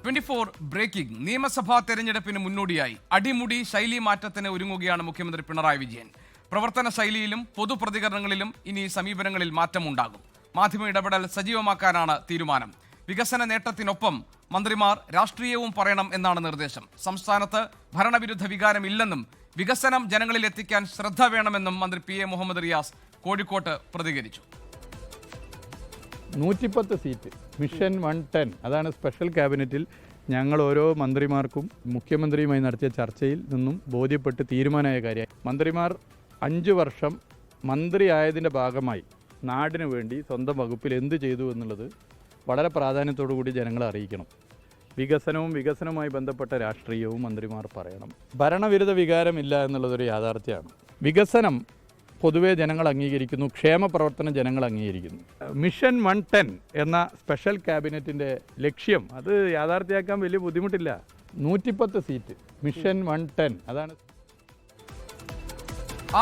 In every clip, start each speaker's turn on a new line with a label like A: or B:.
A: 24 breaking. നിയമസഭാ തെരഞ്ഞെടുപ്പിന് മുന്നോടിയായി അടിമുടി ശൈലി മാറ്റത്തിന് ഒരുങ്ങുകയാണ് മുഖ്യമന്ത്രി പിണറായി വിജയൻ. പ്രവർത്തന ശൈലിയിലും പൊതുപ്രതികരണങ്ങളിലും ഇനി സമീപനങ്ങളിൽ മാറ്റമുണ്ടാകും. മാധ്യമ ഇടപെടൽ സജീവമാക്കാനാണ് തീരുമാനം. വികസന നേട്ടത്തിനൊപ്പം മന്ത്രിമാർ രാഷ്ട്രീയവും പറയണം എന്നാണ് നിർദ്ദേശം. സംസ്ഥാനത്ത് ഭരണവിരുദ്ധ വികാരമില്ലെന്നും വികസനം ജനങ്ങളിൽ എത്തിക്കാൻ ശ്രദ്ധ വേണമെന്നും മന്ത്രി പി എ മുഹമ്മദ് റിയാസ് കോഴിക്കോട്ട് പ്രതികരിച്ചു.
B: 110 സീറ്റ്, മിഷൻ 110, അതാണ് സ്പെഷ്യൽ ക്യാബിനറ്റിൽ ഞങ്ങൾ ഓരോ മന്ത്രിമാർക്കും മുഖ്യമന്ത്രിയുമായി നടത്തിയ ചർച്ചയിൽ നിന്നും ബോധ്യപ്പെട്ട് തീരുമാനമായ കാര്യമായി. മന്ത്രിമാർ 5 വർഷം മന്ത്രിയായതിൻ്റെ ഭാഗമായി നാടിനു വേണ്ടി സ്വന്തം വകുപ്പിൽ എന്ത് ചെയ്തു എന്നുള്ളത് വളരെ പ്രാധാന്യത്തോടു കൂടി ജനങ്ങളെ അറിയിക്കണം. വികസനവുമായി ബന്ധപ്പെട്ട രാഷ്ട്രീയവും മന്ത്രിമാർ പറയണം. ഭരണവിരുദ്ധ വികാരമില്ല എന്നുള്ളതൊരു യാഥാർത്ഥ്യമാണ്. വികസനം പൊതുവെ ജനങ്ങൾ അംഗീകരിക്കുന്നു, ക്ഷേമ പ്രവർത്തനം ജനങ്ങൾ അംഗീകരിക്കുന്നു. മിഷൻ 110 എന്ന സ്പെഷ്യൽ ക്യാബിനറ്റിൻ്റെ ലക്ഷ്യം അത് യാഥാർത്ഥ്യമാക്കാൻ വലിയ ബുദ്ധിമുട്ടില്ല. 110 സീറ്റ്, മിഷൻ 110, അതാണ്.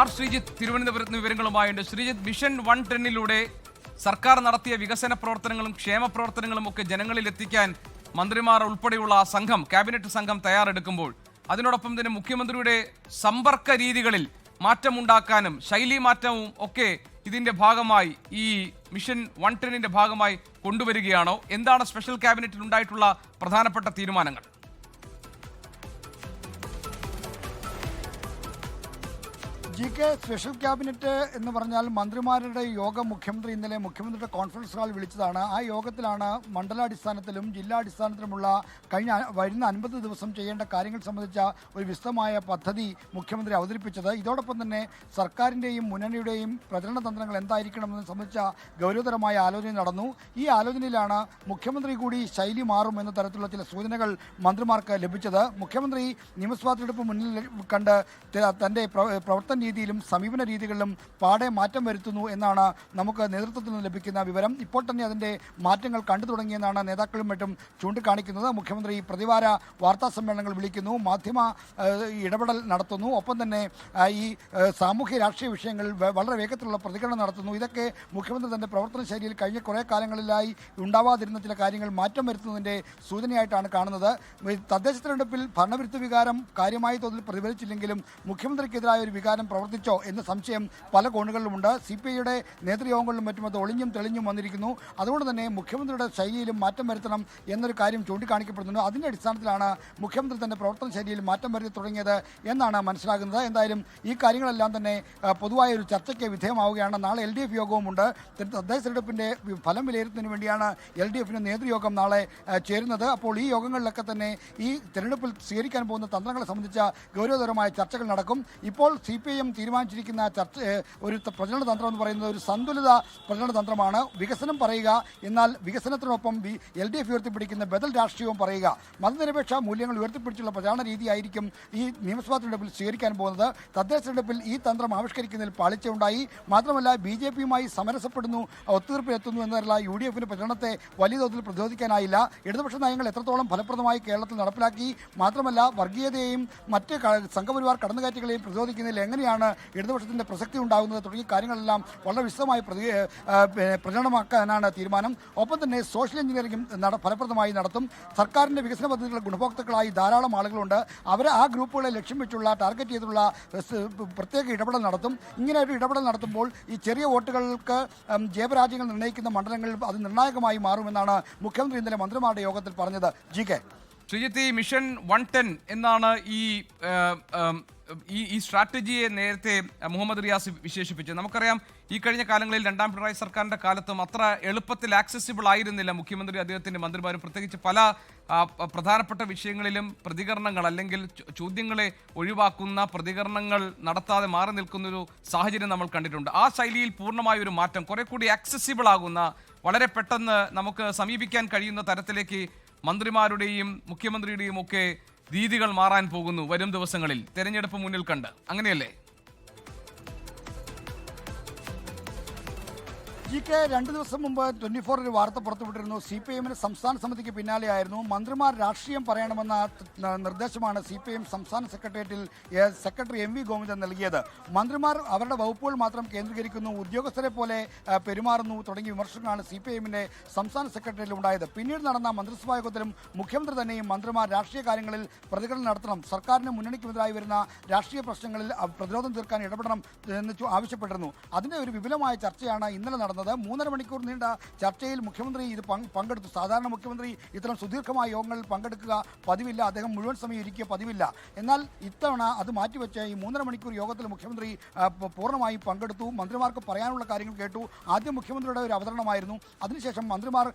A: ആർ ശ്രീജിത്ത് തിരുവനന്തപുരത്ത് വിവരങ്ങളുമായുണ്ട്. ശ്രീജിത്ത്, മിഷൻ 110-ലൂടെ സർക്കാർ നടത്തിയ വികസന പ്രവർത്തനങ്ങളും ക്ഷേമ പ്രവർത്തനങ്ങളും ഒക്കെ ജനങ്ങളിൽ എത്തിക്കാൻ മന്ത്രിമാർ ഉൾപ്പെടെയുള്ള സംഘം, ക്യാബിനറ്റ് സംഘം തയ്യാറെടുക്കുമ്പോൾ അതിനോടൊപ്പം തന്നെ മുഖ്യമന്ത്രിയുടെ സമ്പർക്ക രീതികളിൽ മാറ്റമുണ്ടാക്കാനും ശൈലി മാറ്റവും ഒക്കെ ഇതിന്റെ ഭാഗമായി ഈ മിഷൻ 110-ന്റെ ഭാഗമായി കൊണ്ടുവരികയാണോ? എന്താണ് സ്പെഷ്യൽ ക്യാബിനറ്റിൽ ഉണ്ടായിട്ടുള്ള പ്രധാനപ്പെട്ട തീരുമാനങ്ങൾ?
C: സ്പെഷ്യൽ ക്യാബിനറ്റ് എന്ന് പറഞ്ഞാൽ മന്ത്രിമാരുടെ യോഗം ഇന്നലെ മുഖ്യമന്ത്രിയുടെ കോൺഫറൻസ് ഹാൾ വിളിച്ചതാണ്. ആ യോഗത്തിലാണ് മണ്ഡലാടിസ്ഥാനത്തിലും ജില്ലാടിസ്ഥാനത്തിലുമുള്ള വരുന്ന 50 ദിവസം ചെയ്യേണ്ട കാര്യങ്ങൾ സംബന്ധിച്ച ഒരു വിശദമായ പദ്ധതി മുഖ്യമന്ത്രി അവതരിപ്പിച്ചത്. ഇതോടൊപ്പം തന്നെ സർക്കാരിൻ്റെയും മുന്നണിയുടെയും പ്രചരണ തന്ത്രങ്ങൾ എന്തായിരിക്കണമെന്ന് സംബന്ധിച്ച ഗൗരവതരമായ ആലോചന നടന്നു. ഈ ആലോചനയിലാണ് മുഖ്യമന്ത്രി കൂടി ശൈലി മാറും എന്ന തരത്തിലുള്ള ചില സൂചനകൾ മന്ത്രിമാർക്ക് ലഭിച്ചത്. മുഖ്യമന്ത്രി നിയമസഭാ തെരഞ്ഞെടുപ്പ് മുന്നിൽ കണ്ട് തൻ്റെ പ്രവർത്തന രീതിയിലും സമീപന രീതികളിലും പാടെ മാറ്റം വരുത്തുന്നു എന്നാണ് നമുക്ക് നേതൃത്വത്തിൽ നിന്ന് ലഭിക്കുന്ന വിവരം. ഇപ്പോൾ തന്നെ അതിൻ്റെ മാറ്റങ്ങൾ കണ്ടു തുടങ്ങിയെന്നാണ് നേതാക്കളും മറ്റും ചൂണ്ടിക്കാണിക്കുന്നത്. മുഖ്യമന്ത്രി പ്രതിവാര വാർത്താ സമ്മേളനങ്ങൾ വിളിക്കുന്നു, മാധ്യമ ഇടപെടൽ നടത്തുന്നു, ഒപ്പം തന്നെ ഈ സാമൂഹ്യ രാഷ്ട്രീയ വിഷയങ്ങൾ വളരെ വേഗത്തിലുള്ള പ്രതികരണം നടത്തുന്നു. ഇതൊക്കെ മുഖ്യമന്ത്രി തൻ്റെ പ്രവർത്തന ശൈലിയിൽ കഴിഞ്ഞ കുറേ കാലങ്ങളിലായി ഉണ്ടാവാതിരുന്ന ചില കാര്യങ്ങൾ മാറ്റം വരുത്തുന്നതിൻ്റെ സൂചനയായിട്ടാണ് കാണുന്നത്. തദ്ദേശ തെരഞ്ഞെടുപ്പിൽ ഭരണവിരുദ്ധ വികാരം കാര്യമായ തോതിൽ പ്രതിഫലിച്ചില്ലെങ്കിലും മുഖ്യമന്ത്രിക്കെതിരായ ഒരു വികാരം പ്രവർത്തിച്ചോ എന്ന സംശയം പല കോണുകളിലുമുണ്ട്. CPIയുടെ നേതൃയോഗങ്ങളിലും മറ്റും അത് ഒളിഞ്ഞും തെളിഞ്ഞും വന്നിരിക്കുന്നു. അതുകൊണ്ട് തന്നെ മുഖ്യമന്ത്രിയുടെ ശൈലിയിലും മാറ്റം വരുത്തണം എന്നൊരു കാര്യം ചൂണ്ടിക്കാണിക്കപ്പെടുന്നുണ്ട്. അതിൻ്റെ അടിസ്ഥാനത്തിലാണ് മുഖ്യമന്ത്രി തൻ്റെ പ്രവർത്തന ശൈലിയിൽ മാറ്റം വരുത്തി തുടങ്ങിയത് എന്നാണ് മനസ്സിലാകുന്നത്. എന്തായാലും ഈ കാര്യങ്ങളെല്ലാം തന്നെ പൊതുവായ ഒരു ചർച്ചയ്ക്ക് വിധേയമാവുകയാണ്. നാളെ LDF യോഗവുമുണ്ട്. തദ്ദേശ തെരഞ്ഞെടുപ്പിൻ്റെ ഫലം വിലയിരുത്തുന്നതിന് വേണ്ടിയാണ് LDFിൻ്റെ നേതൃയോഗം നാളെ ചേരുന്നത്. അപ്പോൾ ഈ യോഗങ്ങളിലൊക്കെ തന്നെ ഈ തെരഞ്ഞെടുപ്പിൽ സ്വീകരിക്കാൻ പോകുന്ന തന്ത്രങ്ങളെ സംബന്ധിച്ച ഗൗരവതരമായ ചർച്ചകൾ നടക്കും. ഇപ്പോൾ CPIM തീരുമാനിച്ചിരിക്കുന്ന ഒരു പ്രചരണ തന്ത്രം എന്ന് പറയുന്നത് ഒരു സന്തുലിത പ്രചരണ തന്ത്രമാണ്. വികസനം പറയുക, എന്നാൽ വികസനത്തിനൊപ്പം LDF ഉയർത്തിപ്പിടിക്കുന്ന ബദൽ രാഷ്ട്രീയവും പറയുക. മതനിരപേക്ഷ മൂല്യങ്ങൾ ഉയർത്തിപ്പിടിച്ചുള്ള പ്രചാരണ രീതിയായിരിക്കും ഈ നിയമസഭാ തെരഞ്ഞെടുപ്പിൽ സ്വീകരിക്കാൻ പോകുന്നത്. തദ്ദേശ തെരഞ്ഞെടുപ്പിൽ ഈ തന്ത്രം ആവിഷ്കരിക്കുന്നതിൽ പാളിച്ചയുണ്ടായി. മാത്രമല്ല BJPയുമായി സമരസപ്പെടുന്നു, ഒത്തുതീർപ്പിലെത്തുന്നു എന്നതല്ല UDFിൻ്റെ പ്രചരണത്തെ വലിയ തോതിൽ പ്രതിരോധിക്കാനായില്ല. ഇടതുപക്ഷ നയങ്ങൾ എത്രത്തോളം ഫലപ്രദമായി കേരളത്തിൽ നടപ്പിലാക്കി, മാത്രമല്ല വർഗീയതയെയും മറ്റ് സംഘപരിവാർ കടന്നുകയറ്റങ്ങളെയും പ്രതിരോധിക്കുന്നതിൽ എങ്ങനെയാണ് ഇടതുപക്ഷത്തിൻ്റെ പ്രസക്തി ഉണ്ടാകുന്നത് തുടങ്ങിയ കാര്യങ്ങളെല്ലാം വളരെ വിശദമായി പ്രചരണമാക്കാനാണ് തീരുമാനം. ഒപ്പം തന്നെ സോഷ്യൽ എഞ്ചിനീയറിംഗും ഫലപ്രദമായി നടത്തും. സർക്കാരിൻ്റെ വികസന പദ്ധതികളുടെ ഗുണഭോക്താക്കളായി ധാരാളം ആളുകളുണ്ട്. അവർ ആ ഗ്രൂപ്പുകളെ ലക്ഷ്യം വെച്ചുള്ള ടാർഗറ്റ് ചെയ്തുള്ള പ്രത്യേക ഇടപെടൽ നടത്തും. ഇങ്ങനെ ഒരു ഇടപെടൽ നടത്തുമ്പോൾ ഈ ചെറിയ വോട്ടുകൾക്ക് ജയപരാജയങ്ങൾ നിർണ്ണയിക്കുന്ന മണ്ഡലങ്ങളിൽ അത് നിർണായകമായി മാറുമെന്നാണ് മുഖ്യമന്ത്രി ഇന്നലെ മന്ത്രിമാരുടെ യോഗത്തിൽ പറഞ്ഞത്.
A: ശ്രീജിത്ത്, ഈ മിഷൻ 110 എന്നാണ് ഈ സ്ട്രാറ്റജിയെ നേരത്തെ മുഹമ്മദ് റിയാസ് വിശേഷിപ്പിച്ചത്. നമുക്കറിയാം, ഈ കഴിഞ്ഞ കാലങ്ങളിൽ രണ്ടാം പിണറായി സർക്കാരിൻ്റെ കാലത്തും അത്ര എളുപ്പത്തിൽ ആക്സസിബിൾ ആയിരുന്നില്ല മുഖ്യമന്ത്രി അദ്ദേഹത്തിൻ്റെ മന്ത്രിമാരും. പ്രത്യേകിച്ച് പല പ്രധാനപ്പെട്ട വിഷയങ്ങളിലും പ്രതികരണങ്ങൾ അല്ലെങ്കിൽ ചോദ്യങ്ങളെ ഒഴിവാക്കുന്ന പ്രതികരണങ്ങൾ നടത്താതെ മാറി നിൽക്കുന്നൊരു സാഹചര്യം നമ്മൾ കണ്ടിട്ടുണ്ട്. ആ ശൈലിയിൽ പൂർണ്ണമായ ഒരു മാറ്റം, കുറെ കൂടി ആക്സസിബിൾ ആകുന്ന, വളരെ പെട്ടെന്ന് നമുക്ക് സമീപിക്കാൻ കഴിയുന്ന തരത്തിലേക്ക് മന്ത്രിമാരുടെയും മുഖ്യമന്ത്രിയുടെയും ഒക്കെ രീതികൾ മാറാൻ പോകുന്നു വരും ദിവസങ്ങളിൽ, തെരഞ്ഞെടുപ്പ് മുന്നിൽ കണ്ട്. അങ്ങനെയല്ലേ?
C: GK 2 ദിവസം മുമ്പ് 24 ഒരു വാർത്ത പുറത്തുവിട്ടിരുന്നു. CPIM സംസ്ഥാന സമിതിക്ക് പിന്നാലെയായിരുന്നു. മന്ത്രിമാർ രാഷ്ട്രീയം പറയണമെന്ന നിർദ്ദേശമാണ് CPIM സംസ്ഥാന സെക്രട്ടേറിയറ്റിൽ സെക്രട്ടറി MV ഗോവിന്ദൻ നൽകിയത്. മന്ത്രിമാർ അവരുടെ വകുപ്പുകൾ മാത്രം കേന്ദ്രീകരിക്കുന്നു, ഉദ്യോഗസ്ഥരെ പോലെ പെരുമാറുന്നു തുടങ്ങിയ വിമർശനങ്ങളാണ് CPIMന്റെ സംസ്ഥാന സെക്രട്ടേറിയറ്റിൽ ഉണ്ടായത്. പിന്നീട് നടന്ന മന്ത്രിസഭാ യോഗത്തിലും മുഖ്യമന്ത്രി തന്നെയും മന്ത്രിമാർ രാഷ്ട്രീയ കാര്യങ്ങളിൽ പ്രതികരണം നടത്തണം, സർക്കാരിന് മുന്നണിക്കെതിരായി വരുന്ന രാഷ്ട്രീയ പ്രശ്നങ്ങളിൽ പ്രതിരോധം തീർക്കാൻ ഇടപെടണം എന്ന് ആവശ്യപ്പെട്ടിരുന്നു. അതിന്റെ ഒരു വിപുലമായ ചർച്ചയാണ് ഇന്നലെ നടന്നത്. 3.5 മണിക്കൂർ നീണ്ട ചർച്ചയിൽ മുഖ്യമന്ത്രി ഇത് പങ്കെടുത്തു. സാധാരണ മുഖ്യമന്ത്രി ഇത്തരം സുദീർഘമായ യോഗങ്ങളിൽ പങ്കെടുക്കുക പതിവില്ല, അദ്ദേഹം മുഴുവൻ സമയം ഇരിക്കുക പതിവില്ല. എന്നാൽ ഇത്തവണ അത് മാറ്റിവെച്ച് ഈ 3.5 മണിക്കൂർ യോഗത്തിൽ മുഖ്യമന്ത്രി പൂർണ്ണമായും പങ്കെടുത്തു. മന്ത്രിമാർക്ക് പറയാനുള്ള കാര്യങ്ങൾ കേട്ടു. ആദ്യം മുഖ്യമന്ത്രിയുടെ ഒരു അവതരണമായിരുന്നു. അതിനുശേഷം മന്ത്രിമാർ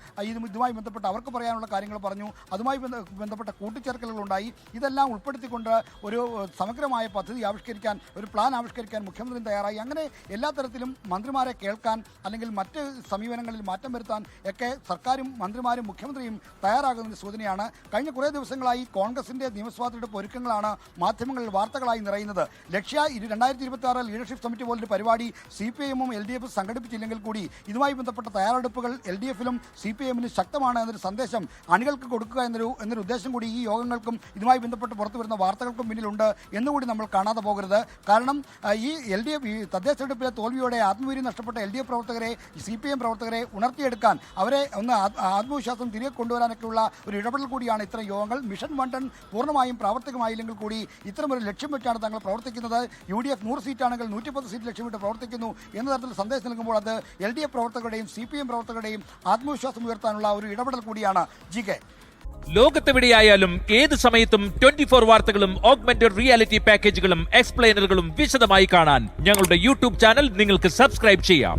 C: ഇതുമായി ബന്ധപ്പെട്ട് അവർക്ക് പറയാനുള്ള കാര്യങ്ങൾ പറഞ്ഞു. അതുമായി ബന്ധപ്പെട്ട കൂട്ടിച്ചേർക്കലുകളുണ്ടായി. ഇതെല്ലാം ഉൾപ്പെടുത്തിക്കൊണ്ട് ഒരു സമഗ്രമായ പദ്ധതി ആവിഷ്കരിക്കാൻ, ഒരു പ്ലാൻ ആവിഷ്കരിക്കാൻ മുഖ്യമന്ത്രി തയ്യാറായി. അങ്ങനെ എല്ലാ തരത്തിലും മന്ത്രിമാരെ കേൾക്കാൻ അല്ലെങ്കിൽ മറ്റ് സമീപനങ്ങളിൽ മാറ്റം വരുത്താൻ ഒക്കെ സർക്കാരും മന്ത്രിമാരും മുഖ്യമന്ത്രിയും തയ്യാറാകുന്നതിന് സൂചനയാണ്. കഴിഞ്ഞ കുറേ ദിവസങ്ങളായി കോൺഗ്രസിന്റെ നിയമസഭാ തെരഞ്ഞെടുപ്പ് ഒരുക്കങ്ങളാണ് മാധ്യമങ്ങളിൽ വാർത്തകളായി നിറയുന്നത്. ലക്ഷ്യ 2026 ലീഡർഷിപ്പ് സമിറ്റ് പോലൊരു പരിപാടി CPIM-ഉം LDF സംഘടിപ്പിച്ചില്ലെങ്കിൽ കൂടി ഇതുമായി ബന്ധപ്പെട്ട തയ്യാറെടുപ്പുകൾ LDF-ലും CPIM-ലും ശക്തമാണ് എന്നൊരു സന്ദേശം അണികൾക്ക് കൊടുക്കുക എന്നൊരു ഉദ്ദേശം കൂടി ഈ യോഗങ്ങൾക്കും ഇതുമായി ബന്ധപ്പെട്ട് പുറത്തു വരുന്ന വാർത്തകൾക്കും പിന്നിലുണ്ട് എന്നുകൂടി നമ്മൾ കാണാതെ പോകരുത്. കാരണം ഈ LDF തദ്ദേശ തെരഞ്ഞെടുപ്പിലെ തോൽവിയോടെ ആത്മവീര്യം നഷ്ടപ്പെട്ട LDF പ്രവർത്തകരെ, CPIM പ്രവർത്തകരെ ഉണർത്തിയെടുക്കാൻ, അവരെ ഒന്ന് ആത്മവിശ്വാസം തിരികെ കൊണ്ടുവരാനൊക്കെയുള്ള ഒരു ഇടപെടൽ കൂടിയാണ് ഇത്തരം യോഗങ്ങൾ. മിഷൻ 110 പൂർണ്ണമായും പ്രാവർത്തികമായില്ലെങ്കിൽ കൂടി ഇത്തരമൊരു ലക്ഷ്യം വെച്ചാണ് തങ്ങൾ പ്രവർത്തിക്കുന്നത്. UDF 100 സീറ്റാണെങ്കിൽ 110 സീറ്റ് ലക്ഷ്യമിട്ട് പ്രവർത്തിക്കുന്നു എന്ന തരത്തിൽ സന്ദേശം നൽകുമ്പോൾ അത് LDF പ്രവർത്തകരുടെയും CPIM പ്രവർത്തകരുടെയും ആത്മവിശ്വാസം ഉയർത്താനുള്ള ഒരു ഇടപെടൽ കൂടിയാണ്. GK,
D: ലോകത്തെവിടെയായാലും ഏത് സമയത്തും 24 വാർത്തകളും ഓഗ്മെന്റഡ് റിയാലിറ്റി പാക്കേജുകളും എക്സ്പ്ലെയിനറുകളും വിശദമായി കാണാൻ ഞങ്ങളുടെ യൂട്യൂബ് ചാനൽ നിങ്ങൾക്ക് സബ്സ്ക്രൈബ് ചെയ്യാം.